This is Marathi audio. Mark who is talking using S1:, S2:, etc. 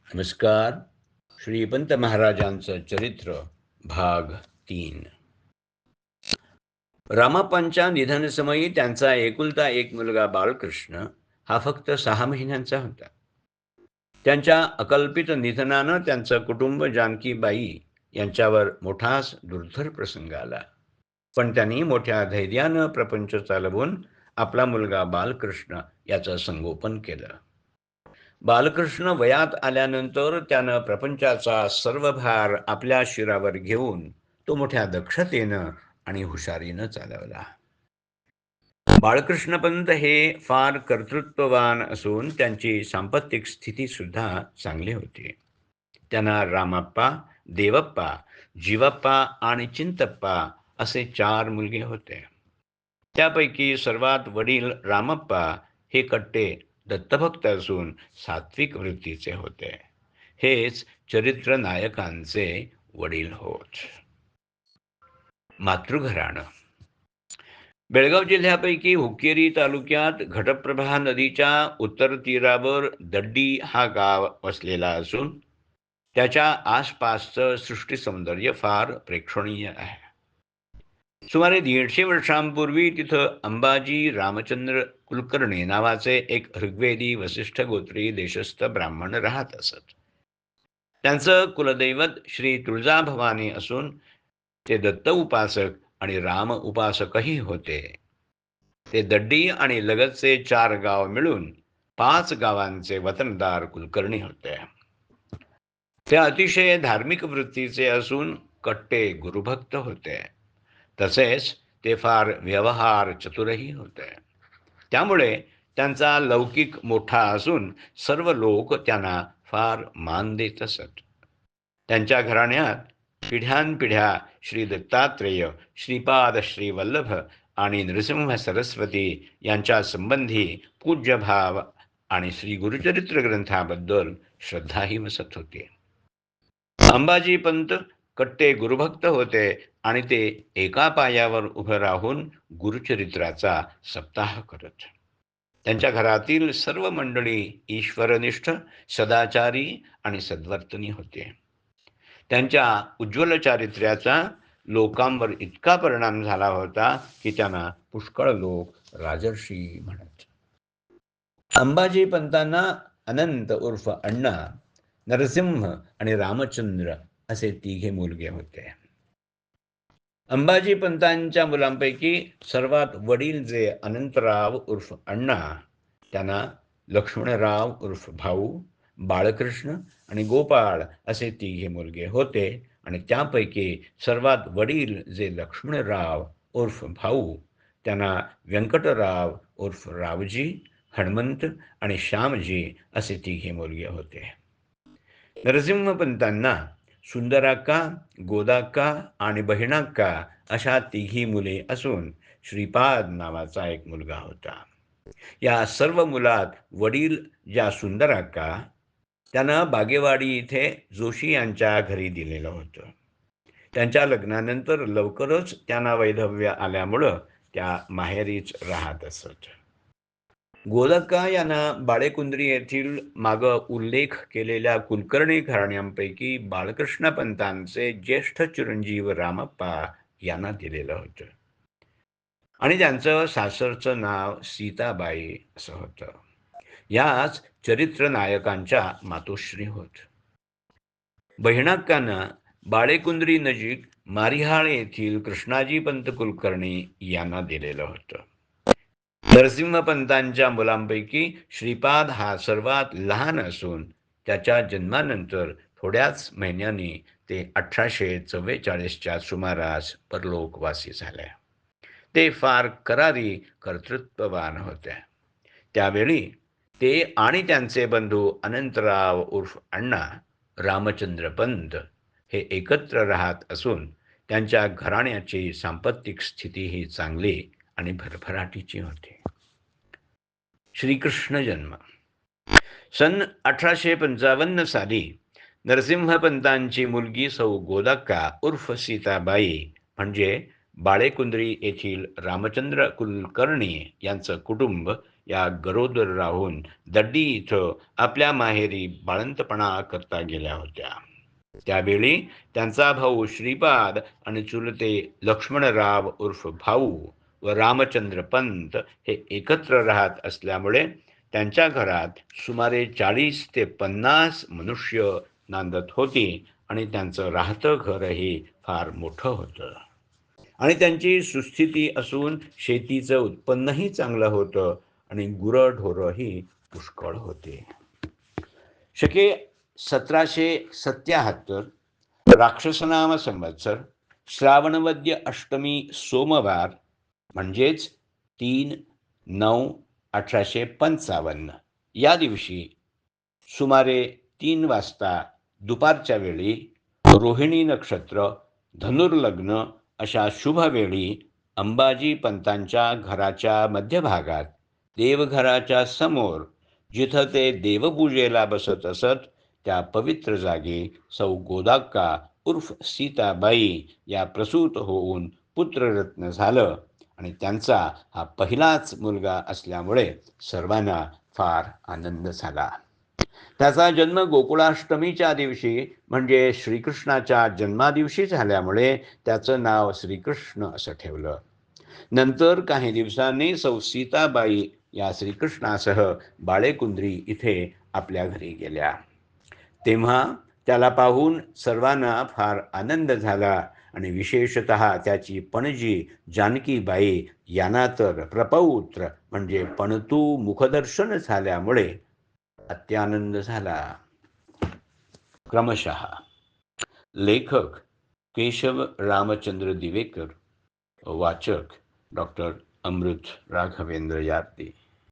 S1: नमस्कार. श्रीपंत महाराजांचं चरित्र भाग 3. रामाप्पांच्या निधनसमयी त्यांचा एकुलता एक मुलगा बाळकृष्ण हा फक्त 6 महिन्यांचा होता. त्यांच्या अकल्पित निधनानं त्यांचं कुटुंब जानकीबाई यांच्यावर मोठाच दुर्धर प्रसंग आला. पण त्यांनी मोठ्या धैर्यानं प्रपंच चालवून आपला मुलगा बालकृष्ण याचं संगोपन केलं. बालकृष्ण वयात आल्यानंतर त्यानं प्रपंचाचा सर्व भार आपल्या शिरावर घेऊन तो मोठ्या दक्षतेनं आणि हुशारीनं चालवला. बाळकृष्णपंत हे फार कर्तृत्ववान असून त्यांची सांपत्तिक स्थिती सुद्धा चांगली होती. त्यांना रामाप्पा, देवप्पा, जीवप्पा आणि चिंतप्पा असे 4 मुलगे होते. त्यापैकी सर्वात वडील रामप्पा हे कट्टे दत्तभक्त असून सात्विक वृत्तीचे होते. हेच चरित्र नायकांचे वडील होत. मातृघराणं. बेळगाव जिल्ह्यापैकी हुक्केरी तालुक्यात घटप्रभा नदीच्या उत्तर तीरावर दड्डी हा गाव वसलेला असून त्याच्या आसपासचं सृष्टी सौंदर्य फार प्रेक्षणीय आहे. सुमारे 150 वर्षांपूर्वी तिथं अंबाजी रामचंद्र कुलकर्णी नावाचे एक ऋग्वेदी वसिष्ठ गोत्री देशस्थ ब्राह्मण राहत असत. त्यांचं कुलदैवत श्री तुळजाभवानी असून ते दत्त उपासक आणि राम उपासकही होते. ते दड्डी आणि लगतचे 4 गाव मिळून 5 गावांचे वतनदार कुलकर्णी होते. ते अतिशय धार्मिक वृत्तीचे असून कट्टे गुरुभक्त होते. तसेच ते फार व्यवहार चतुरही होते. त्यामुळे त्यांचा लौकिक मोठा असून सर्व लोक त्यांना फार मान देत असत. त्यांच्या घराण्यात पिढ्यानपिढ्या श्री दत्तात्रेय, श्रीपाद, श्री वल्लभ आणि नृसिंह सरस्वती यांच्या संबंधी पूज्यभाव आणि श्री गुरुचरित्र ग्रंथाबद्दल श्रद्धाही वसत होती. अंबाजी पंत कट्टे गुरुभक्त होते आणि ते एका पायावर उभं राहून गुरुचरित्राचा सप्ताह करत. त्यांच्या घरातील सर्व मंडळी ईश्वरनिष्ठ, सदाचारी आणि सद्वर्तनी होते. त्यांच्या उज्ज्वल चारित्र्याचा लोकांवर इतका परिणाम झाला होता की त्यांना पुष्कळ लोक राजर्षी म्हणत. अंबाजी पंतांना अनंत उर्फ अण्णा, नरसिंह आणि रामचंद्र असे 3 मुलगे होते. अंबाजी पंतांच्या मुलांपैकी सर्वात वडील जे अनंतराव उर्फ अण्णा, त्यांना लक्ष्मणराव उर्फ भाऊ, बाळकृष्ण आणि गोपाळ असे 3 मुलगे होते आणि त्यापैकी सर्वात वडील जे लक्ष्मणराव उर्फ भाऊ, त्यांना व्यंकटराव उर्फ रावजी, हनुमंत आणि श्यामजी असे 3 मुलगे होते. नरसिंहपंतांना सुंदराक्का, गोदाक्का आणि बहिणाक्का अशा 3 मुले असून श्रीपाद नावाचा एक मुलगा होता. या सर्व मुलात वडील ज्या सुंदराक्का त्यानं बागेवाडी इथे जोशी यांच्या घरी दिलेलं होतं. त्यांच्या लग्नानंतर लवकरच त्यांना वैधव्य आल्यामुळं त्या माहेरीच राहत असत. गोदक्का यांना बाळेकुंद्री येथील माग उल्लेख केलेल्या कुलकर्णी घराण्यांपैकी बाळकृष्णपंतांचे ज्येष्ठ चिरंजीव रामप्पा यांना दिलेलं होतं आणि त्यांचं सासरचं नाव सीताबाई असं होतं. याच चरित्र नायकांच्या मातोश्री होत. बहिणाक्कांना बाळेकुंद्री नजीक मारिहाळ येथील कृष्णाजीपंत कुलकर्णी यांना दिलेलं होतं. नरसिंहपंतांच्या मुलांपैकी श्रीपाद हा सर्वात लहान असून त्याच्या जन्मानंतर थोड्याच महिन्यांनी ते 1844च्या सुमारास परलोकवासी झाले. ते फार करारी कर्तृत्ववान होते. त्यावेळी ते आणि त्यांचे बंधू अनंतराव उर्फ अण्णा, रामचंद्रपंत हे एकत्र राहत असून त्यांच्या घराण्याची सांपत्तिक स्थिती ही चांगली आणि भरभराटीची होती. श्रीकृष्ण जन्म. सन 1855 साली नरसिंहपंतांची मुलगी सौ गोदाक्का उर्फ सीताबाई म्हणजे बाळेकुंद्री येथील रामचंद्र कुलकर्णी यांचं कुटुंब या गरोदर राहून दड्डी इथं आपल्या माहेरी बाळंतपणा करता गेल्या होत्या. त्यावेळी त्यांचा भाऊ श्रीपाद आणि चुलते लक्ष्मणराव उर्फ भाऊ व रामचंद्र पंत हे एकत्र राहत असल्यामुळे त्यांच्या घरात सुमारे 40 ते 50 मनुष्य नांदत होती आणि त्यांचं राहतं घरही फार मोठं होतं आणि त्यांची सुस्थिती असून शेतीचं उत्पन्नही चांगलं होतं आणि गुरंढोरंही पुष्कळ होते. शके 1777 राक्षसनाम संवत्सर श्रावणवद्य अष्टमी सोमवार म्हणजेच 3/9/1855 या दिवशी सुमारे 3 वाजता दुपारच्या वेळी रोहिणी नक्षत्र धनुर्लग्न अशा शुभवेळी अंबाजी पंतांच्या घराच्या मध्यभागात देवघराच्या समोर जिथं ते देवपूजेला बसत असत त्या पवित्र जागी सौ गोदाक्का उर्फ सीताबाई या प्रसूत होऊन पुत्ररत्न झालं आणि त्यांचा हा पहिलाच मुलगा असल्यामुळे सर्वांना फार आनंद झाला. त्याचा जन्म गोकुळाष्टमीच्या दिवशी म्हणजे श्रीकृष्णाच्या जन्मादिवशी झाल्यामुळे त्याचं नाव श्रीकृष्ण असं ठेवलं. नंतर काही दिवसांनी सौ सीताबाई या श्रीकृष्णासह बाळेकुंद्री इथे आपल्या घरी गेल्या. तेव्हा त्याला पाहून सर्वांना फार आनंद झाला आणि विशेषतः त्याची पणजी जानकीबाई यांना तर प्रपौत्र म्हणजे पणतू मुखदर्शन झाल्यामुळे अत्यानंद झाला. क्रमशः लेखक केशव रामचंद्र दिवेकर, वाचक डॉक्टर अमृत राघवेंद्र यार्ती.